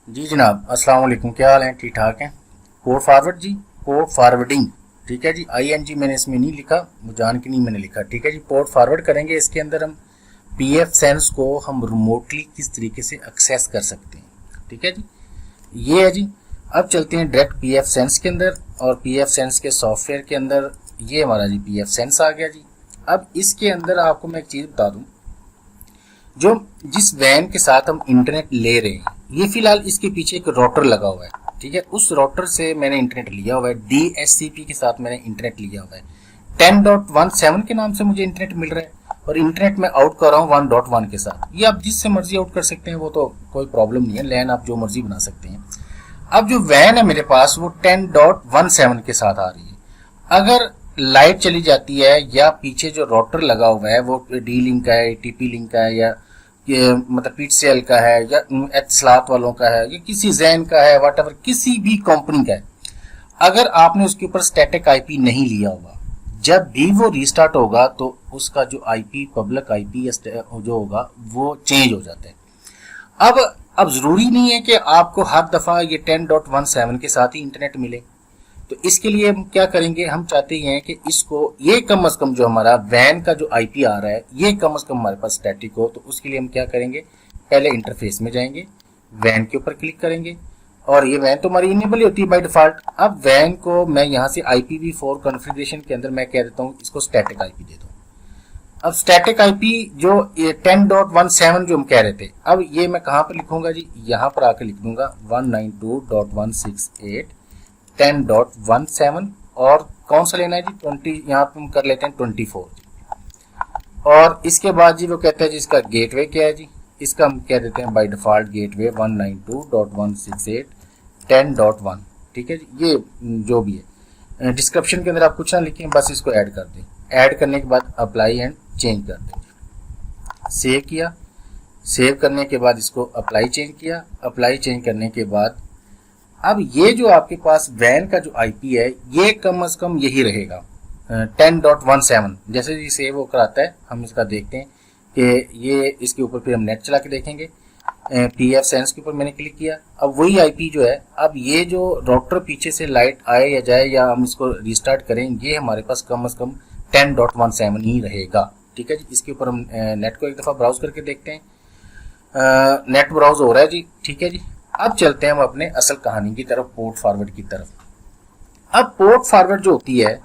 जी जनाब, अस्सलाम वालेकुम। क्या हाल है? ठीक ठाक हैं। पोर्ट फॉरवर्ड जी, पोर्ट फॉरवर्डिंग। ठीक है जी, ING मैंने इसमें नहीं लिखा, वो जान के नहीं मैंने लिखा। ठीक है जी, पोर्ट फॉरवर्ड करेंगे। इसके अंदर हम PF सेंस को हम रिमोटली किस तरीके से एक्सेस कर सकते हैं। ठीक है जी, ये है जी। अब चलते हैं डायरेक्ट PF सेंस के अंदर, और PF सेंस के सॉफ्टवेयर के अंदर ये हमारा जी PF सेंस आ गया जी। अब इसके अंदर आपको मैं एक चीज़ बता दूं, जो जिस वैन के साथ हम इंटरनेट ले रहे हैं, ये फिलहाल इसके पीछे एक राउटर लगा हुआ है। ठीक है, उस राउटर से मैंने इंटरनेट लिया हुआ है, DHCP के साथ मैंने इंटरनेट लिया हुआ है। 10.17 के नाम से मुझे इंटरनेट मिल रहा है, और इंटरनेट में आउट कर रहा हूँ 1.1 के साथ। ये आप जिससे मर्जी आउट कर सकते हैं, वो तो कोई प्रॉब्लम नहीं है, लैन आप जो मर्जी बना सकते हैं। अब जो वैन है मेरे पास वो 10.17 के साथ आ रही है। अगर लाइट चली जाती है, या पीछे जो राउटर लगा हुआ है वो D लिंक का है, TP लिंक का है, या ये मतलब PCL का है, या एतिसलात वालों का है, या किसी जैन का है, वट किसी भी कंपनी का है, अगर आपने उसके ऊपर स्टैटिक IP नहीं लिया होगा, जब भी वो रीस्टार्ट होगा तो उसका जो IP पब्लिक IP जो होगा वो चेंज हो जाता है। अब जरूरी नहीं है कि आपको हर दफा ये 10.17 के साथ ही इंटरनेट मिले। तो इसके लिए हम क्या करेंगे, हम चाहते हैं कि इसको ये कम से कम जो हमारा वैन का जो IP आ रहा है ये कम से कम हमारे पास स्टैटिक हो। तो उसके लिए हम क्या करेंगे, पहले इंटरफेस में जाएंगे, वैन के ऊपर क्लिक करेंगे, और ये वैन तो हमारी इनेबल ही होती है बाय डिफॉल्ट। अब वैन को मैं यहाँ से IPv4 कॉन्फ़िगरेशन के अंदर मैं कह देता हूँ इसको स्टैटिक IP दे दो। अब स्टैटिक IP जो ये 10.17 जो हम कह रहे थे, अब ये मैं कहाँ पर लिखूंगा जी, यहाँ पर आकर लिख दूंगा 192.168 10.17, और कौन सा लेना है जी, 20, यहाँ पे हम कर लेते हैं 24 जी। और इसके बाद जी वो कहता है जी इसका गेटवे क्या है जी, इसका हम कह देते हैं बाय डिफॉल्ट गेटवे 192.168 10.1। ठीक है जी, ये जो भी है डिस्क्रिप्शन के अंदर आप कुछ ना लिखें, बस इसको ऐड कर दें। ऐड करने के बाद अप्लाई एंड चेंज कर दें। सेव किया, सेव करने के बाद इसको अप्लाई चेंज किया, अप्लाई चेंज करने के बाद अब ये जो आपके पास वैन का जो IP है ये कम से कम यही रहेगा 10.17। जैसे ही सेव होकर आता है हम इसका देखते हैं कि ये इसके ऊपर फिर हम नेट चला के देखेंगे। PF सेंस के ऊपर मैंने क्लिक किया, अब वही IP जो है, अब ये जो राउटर पीछे से लाइट आए या जाए या हम इसको रिस्टार्ट करें, ये हमारे पास कम से कम 10.17 ही रहेगा। ठीक है जी, इसके ऊपर हम नेट को एक दफ़ा ब्राउज करके देखते हैं। नेट ब्राउज हो रहा है जी। ठीक है जी, अब चलते हैं हम अपने असल कहानी की तरफ, पोर्ट फॉरवर्ड की तरफ। अब पोर्ट फॉरवर्ड जो होती है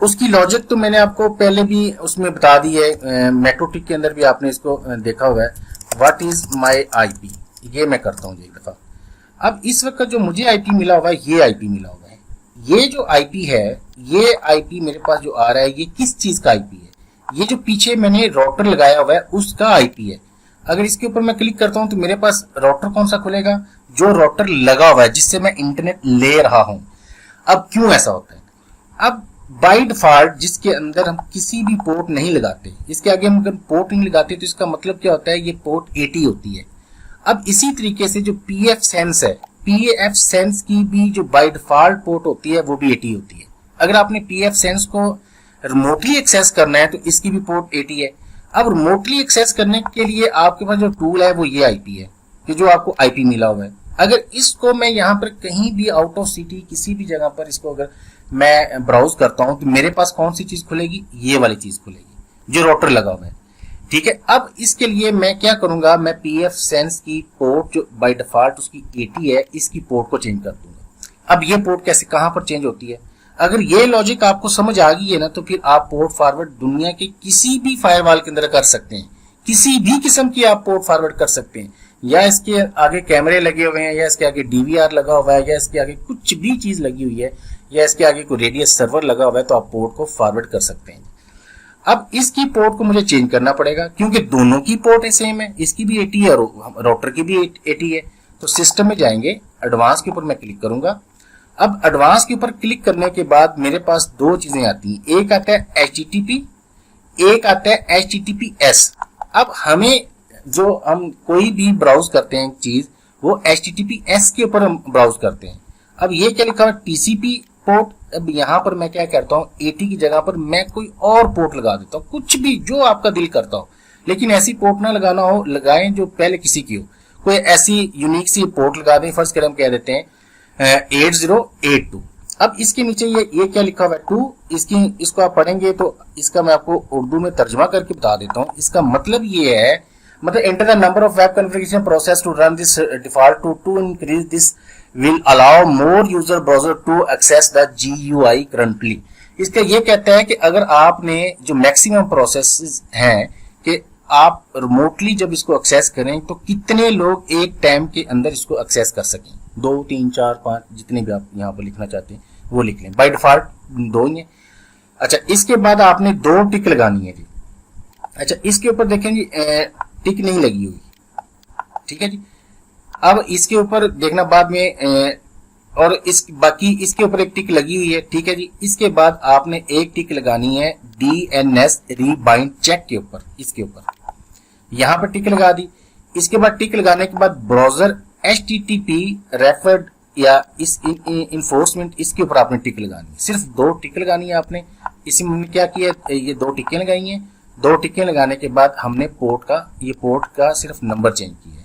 उसकी लॉजिक तो मैंने आपको पहले भी उसमें बता दी है, मेट्रोटिक के अंदर भी आपने इसको देखा हुआ है। व्हाट इज माय IP, ये मैं करता हूँ एक दफा। अब इस वक्त जो मुझे IP मिला हुआ है ये IP मिला हुआ है। ये जो IP है, ये IP मेरे पास जो आ रहा है ये किस चीज का IP है, ये जो पीछे मैंने राउटर लगाया हुआ है उसका IP है। अगर इसके ऊपर मैं क्लिक करता हूं तो मेरे पास राउटर कौन सा खुलेगा, जो राउटर लगा हुआ है जिससे मैं इंटरनेट ले रहा हूं। अब क्यों ऐसा होता है, अब बाय डिफॉल्ट जिसके अंदर हम किसी भी पोर्ट नहीं लगाते, इसके आगे हम अगर पोर्ट नहीं लगाते तो इसका मतलब क्या होता है, ये पोर्ट 80 होती है। अब इसी तरीके से जो PF सेंस है, PF सेंस की भी जो बाय डिफॉल्ट पोर्ट होती है वो भी 80 होती है। अगर आपने PF सेंस को रिमोटली एक्सेस करना है तो इसकी भी पोर्ट 80 है। अब रिमोटली एक्सेस करने के लिए आपके पास जो टूल है वो ये IP है, कि जो आपको IP मिला हुआ है। अगर इसको मैं यहाँ पर कहीं भी आउट ऑफ सिटी किसी भी जगह पर इसको अगर मैं ब्राउज करता हूँ तो मेरे पास कौन सी चीज खुलेगी, ये वाली चीज खुलेगी जो राउटर लगा हुआ है। ठीक है, अब इसके लिए मैं क्या करूंगा, मैं PF सेंस की पोर्ट जो बाय डिफॉल्ट उसकी 80 है, इसकी पोर्ट को चेंज कर दूंगा। अब ये पोर्ट कैसे कहां पर चेंज होती है, अगर ये लॉजिक आपको समझ आ गई है ना, तो फिर आप पोर्ट फॉरवर्ड दुनिया के किसी भी फायरवॉल के अंदर कर सकते हैं। किसी भी किस्म की आप पोर्ट फॉरवर्ड कर सकते हैं, या इसके आगे कैमरे लगे हुए हैं, या इसके आगे DVR लगा हुआ है, या इसके आगे कुछ भी चीज लगी हुई है, या इसके आगे कोई रेडियस सर्वर लगा हुआ है, तो आप पोर्ट को फॉरवर्ड कर सकते हैं। अब इसकी पोर्ट को मुझे चेंज करना पड़ेगा, क्योंकि दोनों की पोर्ट सेम है, इसकी भी 80 है और राउटर की भी 80 है। तो सिस्टम में जाएंगे, एडवांस के ऊपर मैं क्लिक करूंगा। अब एडवांस के ऊपर क्लिक करने के बाद मेरे पास दो चीजें आती हैं, एक आता है HTTP, एक आता है HTTPS। अब हमें जो हम कोई भी ब्राउज करते हैं चीज, वो HTTPS के ऊपर हम ब्राउज करते हैं। अब ये क्या लिखा हुआ TCP पोर्ट, अब यहाँ पर मैं क्या करता हूँ 80 की जगह पर मैं कोई और पोर्ट लगा देता हूँ, कुछ भी जो आपका दिल करता हो, लेकिन ऐसी पोर्ट ना लगाना हो, लगाएं जो पहले किसी की हो। कोई ऐसी यूनिक सी पोर्ट लगा दें, फर्स्ट करें हम कह देते हैं 8082। अब इसके नीचे ये क्या लिखा हुआ है 2, इसको आप पढ़ेंगे तो इसका मैं आपको उर्दू में तर्जमा करके बता देता हूँ। इसका मतलब ये है, मतलब enter the number of web configuration process to run this default to increase this will allow more user browser to access the GUI currently. इसका ये कहता है कि अगर आपने जो मैक्सिमम प्रोसेस हैं कि आप रिमोटली जब इसको एक्सेस करें तो कितने लोग एक टाइम के अंदर इसको एक्सेस कर सकें, 2 3 4 5 जितने भी आप यहाँ पर लिखना चाहते हैं वो लिख लें। बाय डिफॉल्ट 2 ही है। अच्छा, इसके बाद आपने 2 टिक लगानी है जी। अच्छा, इसके ऊपर देखें जी टिक नहीं लगी हुई, ठीक है जी। अब इसके ऊपर देखना बाद में और बाकी इसके ऊपर एक टिक लगी हुई है, ठीक है जी। इसके बाद आपने एक टिक लगानी है DNS रीबाइंड चेक के ऊपर, इसके ऊपर यहां पर टिक लगा दी। इसके बाद टिक लगाने के बाद ब्राउजर HTTP रेफर्ड या इस इन्फोर्समेंट, इसके ऊपर आपने टिक लगानी है। सिर्फ 2 टिक लगानी है आपने। इसमें क्या किया, ये 2 टिकें लगाई हैं। 2 टिकें लगाने के बाद हमने पोर्ट का सिर्फ नंबर चेंज किया है।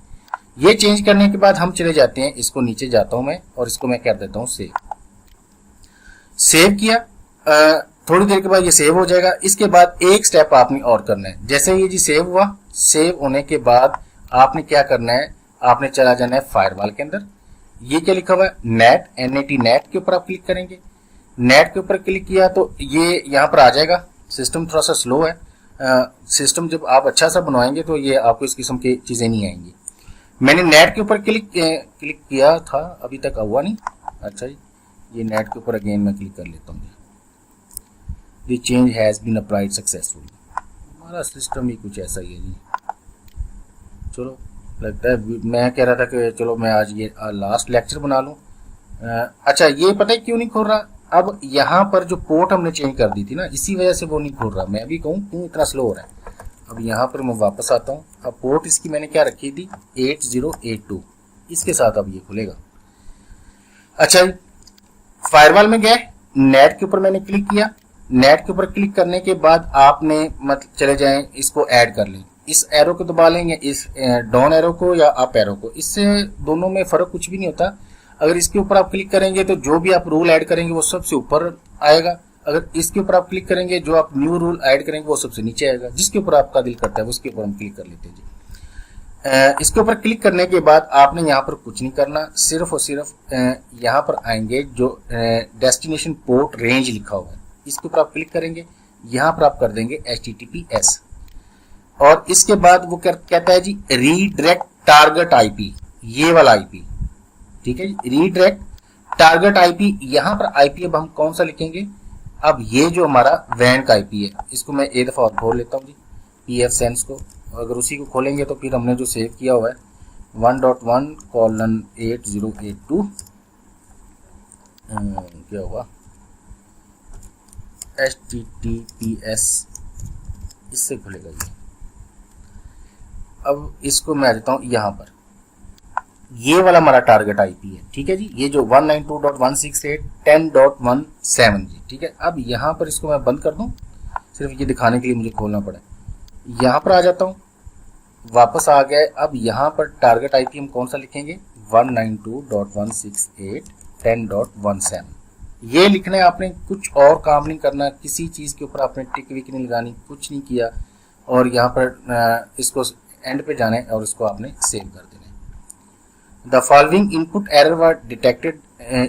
ये चेंज करने के बाद हम चले जाते हैं, इसको नीचे जाता हूं मैं और इसको मैं कर देता हूं सेव किया। थोड़ी देर के बाद ये सेव हो जाएगा। इसके बाद एक स्टेप आपने और करना है। जैसे ये जी सेव हुआ, सेव होने के बाद आपने क्या करना है, आपने चला जाना है फायरवॉल के अंदर। ये क्या लिखा हुआ है NAT के ऊपर आप क्लिक करेंगे। नेट के ऊपर क्लिक किया तो ये यहाँ पर आ जाएगा। सिस्टम थोड़ा सा स्लो है, सिस्टम जब आप अच्छा सा बनवाएंगे तो ये आपको इस किस्म की चीजें नहीं आएंगी। मैंने नेट के ऊपर क्लिक किया था, अभी तक हुआ नहीं। अच्छा जी, ये नेट के ऊपर अगेन मैं क्लिक कर लेता हूँ। The change has been applied successfully. हमारा सिस्टम ही कुछ ऐसा ही है जी। चलो, लगता है मैं कह रहा था कि चलो मैं आज ये लास्ट लेक्चर बना लूँ। अच्छा, ये पता है क्यों नहीं खोल रहा। अब यहाँ पर जो पोर्ट हमने चेंज कर दी थी ना, इसी वजह से वो नहीं खोल रहा। मैं भी कहूँ क्यों इतना स्लो हो रहा है। अब यहाँ पर मैं वापस आता हूँ। अब पोर्ट इसकी मैंने क्या रखी थी 8082, इसके साथ अब ये खुलेगा। अच्छा, फायरवॉल में गए, नेट के ऊपर मैंने क्लिक किया। नेट के ऊपर क्लिक करने के बाद आपने मतलब चले जाएं, इसको ऐड कर लें। इस एरो को दबा लेंगे, इस डाउन एरो को या अप एरो को, इससे दोनों में फर्क कुछ भी नहीं होता। अगर इसके ऊपर आप क्लिक करेंगे तो जो भी आप रूल ऐड करेंगे वो सबसे ऊपर आएगा। अगर इसके ऊपर आप क्लिक करेंगे, जो आप न्यू रूल ऐड करेंगे वो सबसे नीचे आएगा। जिसके ऊपर आपका दिल करता है उसके ऊपर हम क्लिक कर लेते हैं जी। इसके ऊपर क्लिक करने के बाद आपने यहाँ पर कुछ नहीं करना, सिर्फ और सिर्फ यहाँ पर आएंगे जो डेस्टिनेशन पोर्ट रेंज लिखा हुआ है, इसके ऊपर आप क्लिक करेंगे। यहाँ पर आप कर देंगे HTTPS और इसके बाद वो कहता है जी रीडायरेक्ट टारगेट IP, ये वाला IP, ठीक है जी। रीडायरेक्ट टारगेट IP, यहाँ पर IP अब हम कौन सा लिखेंगे। अब ये जो हमारा वैन का IP है, इसको मैं एक दफा और खोल लेता हूँ जी, pfSense को। अगर उसी को खोलेंगे तो फिर हमने जो सेव किया हुआ है 1.1:8082 क्या हुआ HTTPS, इससे खुलेगा ये। अब इसको मैं आ जाता हूँ यहाँ पर, ये वाला हमारा टारगेट IP है, ठीक है जी। ये जो 192.168.10.17 जी, ठीक है। अब यहाँ पर इसको मैं बंद कर दूं, सिर्फ ये दिखाने के लिए मुझे खोलना पड़ा। यहाँ पर आ जाता हूँ, वापस आ गए। अब यहाँ पर टारगेट IP हम कौन सा लिखेंगे 192.168.10.17। ये लिखना है आपने, कुछ और काम नहीं करना, किसी चीज़ के ऊपर आपने टिक विक नहीं लगानी, कुछ नहीं किया। और यहाँ पर इसको एंड पे जाना है और इसको आपने सेव कर देना है। The following input error were detected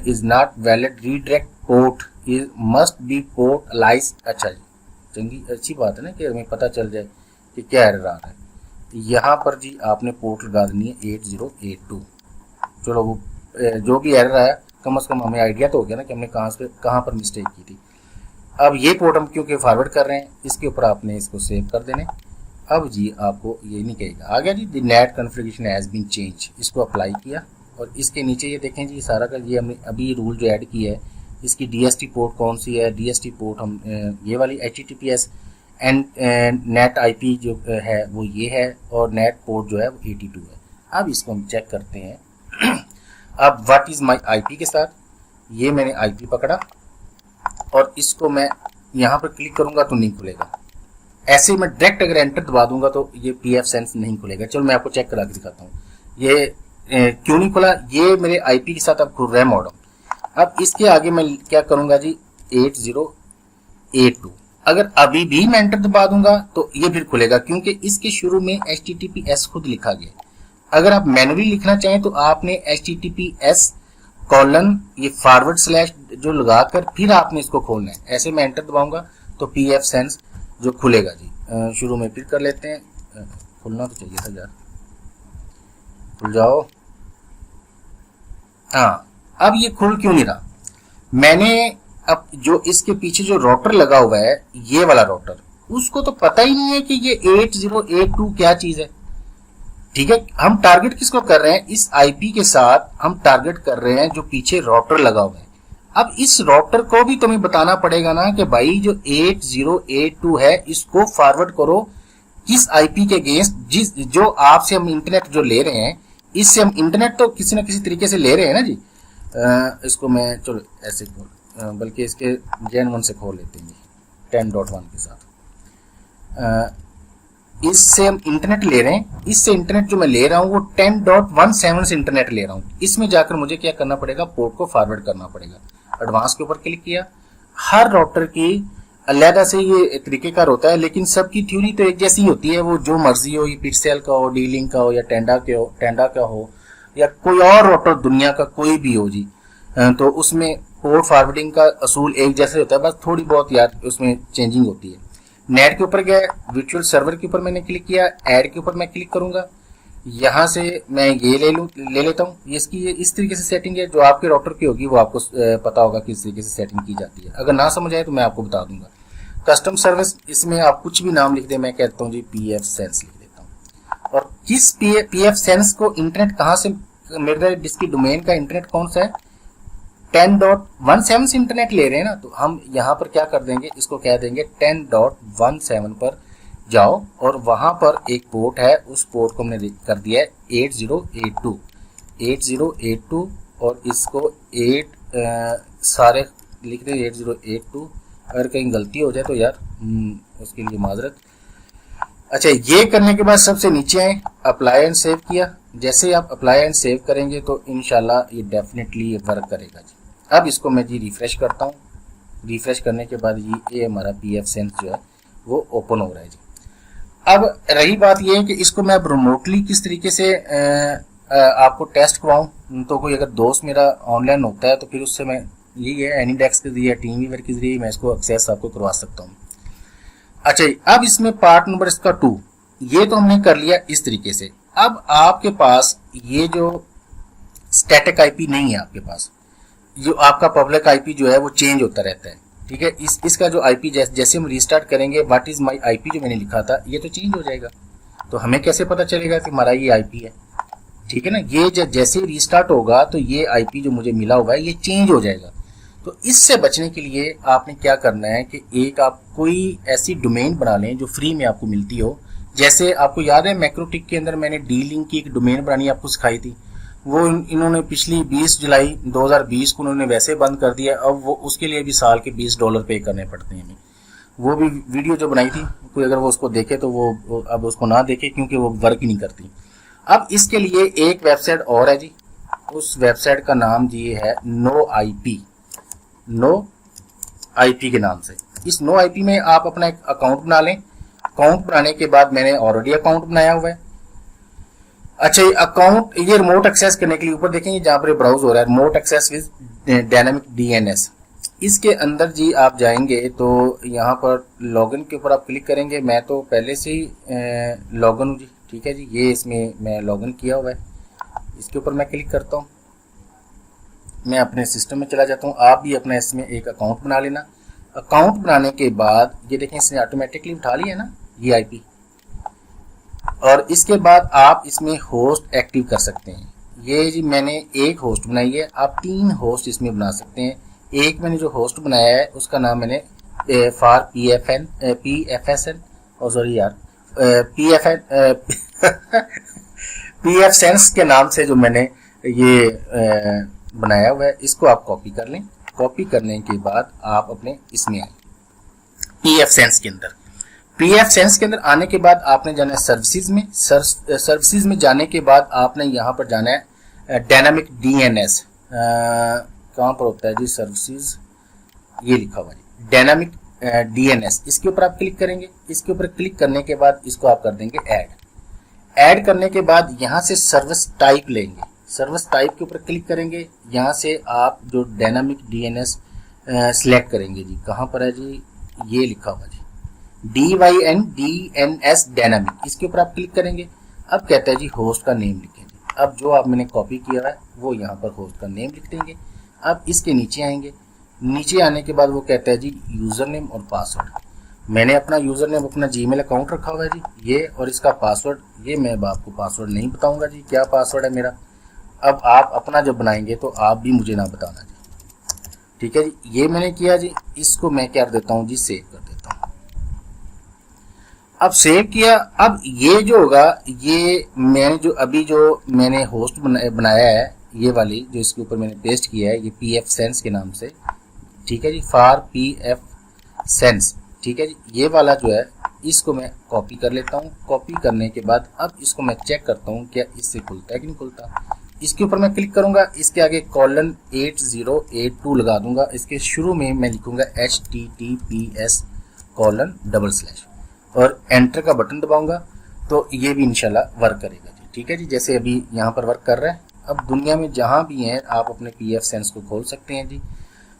is not valid. Redirect port must be port alias। अच्छा जी, चंगी अच्छी बात है ना कि हमें पता चल जाए कि क्या एरर आ रहा है। यहाँ पर जी आपने पोर्ट लगा देनी है 8082। चलो, वो जो भी एरर आया कम से कम हमें आइडिया तो हो गया ना कि हमने कहाँ पर मिस्टेक की थी। अब ये पोर्ट हम क्योंकि फॉरवर्ड कर रहे हैं, इसके ऊपर आपने इसको सेव कर देने। अब जी आपको ये नहीं कहेगा, आ गया जी the net configuration has been change, इसको अप्लाई किया और इसके नीचे ये देखें जी सारा का ये हमने अभी रूल जो ऐड किया है, इसकी DST पोर्ट कौन सी है, DST पोर्ट हम ये वाली HTTPS एंड नेट IP जो है वो ये है और नेट पोर्ट जो है वो 82 है। अब इसको हम चेक करते हैं। अब व्हाट इज माई IP के साथ ये मैंने IP पकड़ा और इसको मैं यहाँ पर क्लिक करूंगा तो नहीं खुलेगा। ऐसे मैं डायरेक्ट अगर एंटर दबा दूंगा तो ये pfSense नहीं खुलेगा। चलो मैं आपको चेक करा के दिखाता हूँ। ये क्यों नहीं खुला, ये मेरे आईपी के साथ अब खुल रहा है मॉडम। अब इसके आगे मैं क्या करूंगा जी 8082, अगर अभी भी मैं एंटर दबा दूंगा तो ये फिर खुलेगा, क्योंकि इसके शुरू में HTTPS खुद लिखा गया। अगर आप मैनुअली लिखना चाहें तो आपने HTTPS कॉलन ये फॉरवर्ड स्लैश जो लगाकर फिर आपने इसको खोलना है। ऐसे मैं एंटर दबाऊंगा तो pfSense जो खुलेगा जी। शुरू में फिर कर लेते हैं, खुलना तो चाहिए था यार, खुल जाओ। हाँ, अब ये खुल क्यों नहीं रहा, मैंने अब जो इसके पीछे जो राउटर लगा हुआ है ये वाला राउटर, उसको तो पता ही नहीं है कि ये 8082 क्या चीज है। ठीक है, हम टारगेट किसको कर रहे हैं, इस आईपी के साथ हम टारगेट कर रहे हैं जो पीछे राउटर लगा हुआ है। अब इस राउटर को भी तुम्हें बताना पड़ेगा ना कि भाई जो 8082 है इसको फॉरवर्ड करो किस आईपी के अगेंस्ट, जिस जो आपसे हम इंटरनेट जो ले रहे हैं, इससे हम इंटरनेट तो किसी न किसी तरीके से ले रहे हैं ना जी। इसको मैं चलो ऐसे खोल, बल्कि इसके Gen 1 से खोल लेते हैं 10.1 के साथ। इससे हम इंटरनेट ले रहे हैं, इससे इंटरनेट जो मैं ले रहा हूं वो 10.17 से इंटरनेट ले रहा हूं। इसमें जाकर मुझे क्या करना पड़ेगा, पोर्ट को फॉरवर्ड करना पड़ेगा। एडवांस के ऊपर क्लिक किया। हर राउटर की अलग से ये तरीकेकार होता है, लेकिन सबकी थ्योरी तो एक जैसी होती है। वो जो मर्जी हो, ये पिक्सेल का हो, D-Link का हो, या टेंडा का हो, या कोई और राउटर दुनिया का कोई भी हो जी, तो उसमें पोर्ट फॉरवर्डिंग का असूल एक जैसे होता है, बस थोड़ी बहुत यार उसमें चेंजिंग होती है। नेट के ऊपर गया, वर्चुअल सर्वर के ऊपर मैंने क्लिक किया, ऐड के ऊपर मैं क्लिक करूंगा। यहां से मैं ये ले लेता हूँ। इसकी ये इस तरीके से सेटिंग है, जो आपके राउटर की होगी वो आपको पता होगा किस तरीके से सेटिंग की जाती है। अगर ना समझ आए तो मैं आपको बता दूंगा। कस्टम सर्विस, इसमें आप कुछ भी नाम लिख दे, मैं कहता हूँ जी pfSense लिख देता हूँ। और किस pfSense को इंटरनेट कहाँ से, मेरे जिसकी डोमेन का इंटरनेट कौन सा है, 10.17 से इंटरनेट ले रहे हैं ना, तो हम यहाँ पर क्या कर देंगे, इसको कह देंगे 10.17 पर जाओ, और वहां पर एक पोर्ट है, उस पोर्ट को हमने कर दिया है 8082, और इसको 8 सारे लिख दे 8082। अगर कहीं गलती हो जाए तो यार उसके लिए माजरत। अच्छा, ये करने के बाद सबसे नीचे आए, अप्लाई एंड सेव किया। जैसे आप अप्लाई एंड सेव करेंगे तो इंशाल्लाह ये डेफिनेटली वर्क करेगा जी। अब इसको मैं जी रिफ्रेश करता हूँ। रिफ्रेश करने के बाद ये हमारा pfSense जो है वो ओपन हो रहा है जी। अब रही बात ये है कि इसको मैं अब रिमोटली किस तरीके से आपको टेस्ट करवाऊँ। तो कोई अगर दोस्त मेरा ऑनलाइन होता है तो फिर उससे मैं यही है एनीडेक्स के जरिए, टीमवीवर के जरिए मैं इसको एक्सेस आपको करवा सकता हूँ। अच्छा, अब इसमें पार्ट नंबर इसका 2, ये तो हमने कर लिया इस तरीके से। अब आपके पास ये जो स्टैटिक आईपी नहीं है, आपके पास जो आपका पब्लिक आईपी जो है वो चेंज होता रहता है। ठीक है, इसका जो आईपी जैसे हम रीस्टार्ट करेंगे, व्हाट इज माय आईपी जो मैंने लिखा था ये तो चेंज हो जाएगा। तो हमें कैसे पता चलेगा कि हमारा ये आईपी है। ठीक है ना, ये जैसे रीस्टार्ट होगा तो ये आईपी जो मुझे मिला हुआ है ये चेंज हो जाएगा। तो इससे बचने के लिए आपने क्या करना है कि एक आप कोई ऐसी डोमेन बना लें जो फ्री में आपको मिलती हो। जैसे आपको याद है मैक्रोटिक के अंदर मैंने D-Link की एक डोमेन बनानी आपको सिखाई थी, वो इन्होंने पिछली 20 जुलाई 2020 को उन्होंने वैसे बंद कर दिया। अब वो उसके लिए भी साल के $20 पे करने पड़ते हैं हमें। वो भी वीडियो जो बनाई थी, कोई अगर वो उसको देखे तो वो अब उसको ना देखे, क्योंकि वो वर्क ही नहीं करती। अब इसके लिए एक वेबसाइट और है जी, उस वेबसाइट का नाम जी है नो आईपी के नाम से। इस नो आईपी में आप अपना एक अकाउंट बना लें। अकाउंट बनाने के बाद मैंने ऑलरेडी अकाउंट बनाया हुआ है। अच्छा, ये अकाउंट ये रिमोट एक्सेस करने के लिए ऊपर देखेंगे जहां पर ब्राउज हो रहा है, remote access with dynamic DNS। इसके अंदर जी आप जाएंगे तो यहाँ पर लॉगिन के ऊपर आप क्लिक करेंगे। मैं तो पहले से ही लॉगिन हूँ जी। ठीक है जी, ये इसमें मैं लॉगिन किया हुआ है। इसके ऊपर मैं क्लिक करता हूँ, मैं अपने सिस्टम में चला जाता हूँ। आप भी अपना इसमें एक अकाउंट बना लेना। अकाउंट बनाने के बाद ये देखें इसने ऑटोमेटिकली उठा लिया ना ये आईपी, और इसके बाद आप इसमें होस्ट एक्टिव कर सकते हैं। ये जी मैंने एक होस्ट बनाई है, आप 3 होस्ट इसमें बना सकते हैं। एक मैंने जो होस्ट बनाया है उसका नाम मैंने फॉर pfSense और सॉरी यार pfSense के नाम से जो मैंने ये बनाया हुआ है, इसको आप कॉपी कर लें। कॉपी करने के बाद आप अपने इसमें आए pfSense के अंदर। पीएफ सेंस के अंदर आने के बाद आपने जाना है सर्विसेज में। सर्विसेज में जाने के बाद आपने यहाँ पर जाना है डायनामिक डीएनएस। कहाँ पर होता है जी सर्विसेज, ये लिखा हुआ है डायनामिक डीएनएस। इसके ऊपर आप क्लिक करेंगे। इसके ऊपर क्लिक करने के बाद इसको आप कर देंगे ऐड करने के बाद यहाँ से सर्विस टाइप लेंगे। सर्विस टाइप के ऊपर क्लिक करेंगे। यहाँ से आप जो डायनामिक डीएनएस सिलेक्ट करेंगे जी, कहाँ पर है जी, ये लिखा हुआ जी DYNDNS डायनामिक। इसके ऊपर आप क्लिक करेंगे। अब कहता है जी होस्ट का नेम लिखेंगे। अब जो आप मैंने कॉपी किया है वो यहाँ पर होस्ट का नेम लिख देंगे। अब इसके नीचे आएंगे। नीचे आने के बाद वो कहता है जी यूज़र नेम और पासवर्ड। मैंने अपना यूज़र नेम अपना जीमेल अकाउंट रखा हुआ है जी ये, और इसका पासवर्ड ये मैं आपको पासवर्ड नहीं बताऊंगा जी क्या पासवर्ड है मेरा। अब आप अपना जब बनाएंगे तो आप भी मुझे ना बताना जी, ठीक है जी। ये मैंने किया जी। इसको मैं क्या कर देता हूँ जी, सेव कर देता हूँ। अब सेव किया। अब ये जो होगा, ये मैंने जो अभी जो मैंने होस्ट बनाया है, ये वाली जो इसके ऊपर मैंने पेस्ट किया है, ये पीएफ सेंस के नाम से, ठीक है जी, फॉर पीएफ सेंस, ठीक है जी। ये वाला जो है इसको मैं कॉपी कर लेता हूँ। कॉपी करने के बाद अब इसको मैं चेक करता हूँ क्या इससे खुलता है कि नहीं खुलता। इसके ऊपर मैं क्लिक करूंगा। इसके आगे कॉलन 8082 लगा दूंगा। इसके शुरू में मैं लिखूंगा https और एंटर का बटन दबाऊंगा तो ये भी इंशाल्लाह वर्क करेगा जी, ठीक है जी। जैसे अभी यहाँ पर वर्क कर रहा है। अब दुनिया में जहाँ भी हैं आप अपने पीएफ सेंस को खोल सकते हैं जी।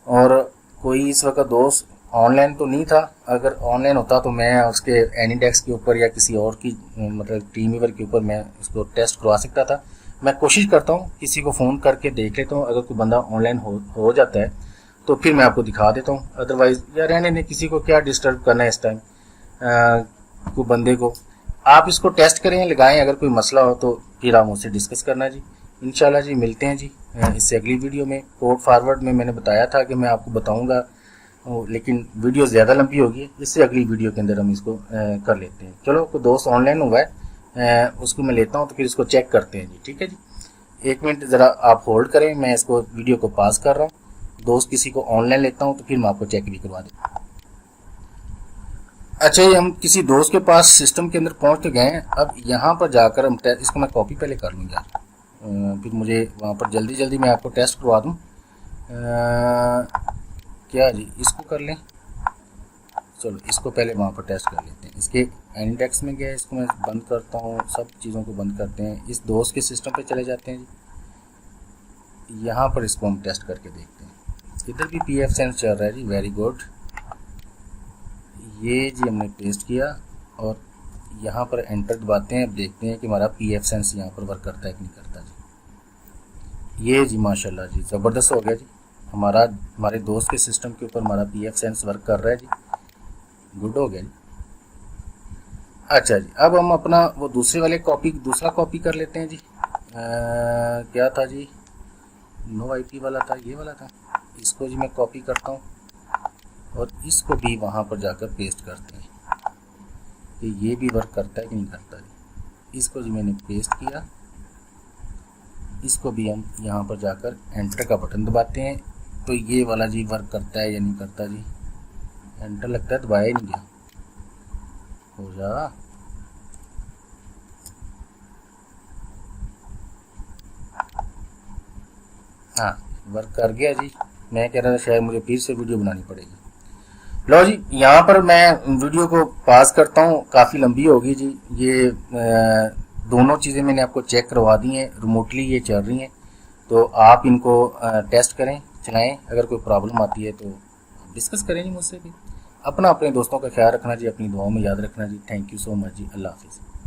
और कोई इस वक्त दोस्त ऑनलाइन तो नहीं था, अगर ऑनलाइन होता तो मैं उसके एनीडेक्स के ऊपर या किसी और की मतलब टीमवीवर के ऊपर मैं इसको टेस्ट करवा सकता था। मैं कोशिश करता हूँ किसी को फ़ोन करके देख लेता हूँ, अगर कोई बंदा ऑनलाइन हो जाता है तो फिर मैं आपको दिखा देता हूँ। अदरवाइज़ या रहने ने किसी को क्या डिस्टर्ब करना है इस टाइम कोई बंदे को। आप इसको टेस्ट करें, लगाएं, अगर कोई मसला हो तो फिर आप मुझसे डिस्कस करना जी। इंशाल्लाह जी मिलते हैं जी इससे अगली वीडियो में। कोड फॉरवर्ड में मैंने बताया था कि मैं आपको बताऊँगा, लेकिन वीडियो ज़्यादा लंबी होगी, इससे अगली वीडियो के अंदर हम इसको कर लेते हैं। चलो कोई दोस्त ऑनलाइन हुआ है उसको मैं लेता हूँ तो फिर इसको चेक करते हैं जी, ठीक है जी। 1 मिनट ज़रा आप होल्ड करें, मैं इसको वीडियो को पास कर रहा हूँ। दोस्त किसी को ऑनलाइन लेता हूँ तो फिर मैं आपको चेक भी करवा दूँ। अच्छा ये हम किसी दोस्त के पास सिस्टम के अंदर पहुँच तो गए हैं। अब यहाँ पर जाकर हम इसको मैं कॉपी पहले कर लूँगा, फिर मुझे वहाँ पर जल्दी मैं आपको टेस्ट करवा दूँ। क्या जी इसको कर लें, चलो इसको पहले वहाँ पर टेस्ट कर लेते हैं। इसके एनीडेक्स में गया, इसको मैं बंद करता हूँ, सब चीज़ों को बंद करते हैं। इस दोस्त के सिस्टम पे चले जाते हैं जी। यहाँ पर इसको हम टेस्ट करके देखते हैं। इधर भी पीएफ सेंस चल रहा है जी, वेरी गुड। ये जी हमने पेस्ट किया और यहाँ पर एंटर दबाते हैं। अब देखते हैं कि हमारा पीएफ सेंस यहाँ पर वर्क करता है कि नहीं करता जी। ये जी माशाल्लाह जी ज़बरदस्त हो गया जी, हमारे दोस्त के सिस्टम के ऊपर हमारा पीएफ सेंस वर्क कर रहा है जी, गुड हो गया जी। अच्छा जी अब हम अपना वो दूसरा कॉपी कर लेते हैं जी। क्या था जी, नो आईपी वाला था, ये वाला था। इसको जी मैं कॉपी करता हूँ और इसको भी वहाँ पर जाकर पेस्ट करते हैं कि ये भी वर्क करता है कि नहीं करता जी। इसको जी मैंने पेस्ट किया। इसको भी हम यहाँ पर जाकर एंटर का बटन दबाते हैं तो ये वाला जी वर्क करता है या नहीं करता जी। एंटर लगता है दबाया ही नहीं गया, हो जा। हाँ वर्क कर गया जी। मैं कह रहा था शायद मुझे फिर से वीडियो बनानी पड़ेगी। लो जी यहाँ पर मैं वीडियो को पास करता हूँ, काफ़ी लंबी होगी जी। ये दोनों चीज़ें मैंने आपको चेक करवा दी हैं, रिमोटली ये चल रही हैं। तो आप इनको टेस्ट करें, चलाएं। अगर कोई प्रॉब्लम आती है तो डिस्कस करें जी मुझसे भी। अपने दोस्तों का ख्याल रखना जी, अपनी दुआओं में याद रखना जी। थैंक यू सो मच जी, अल्लाह हाफिज़।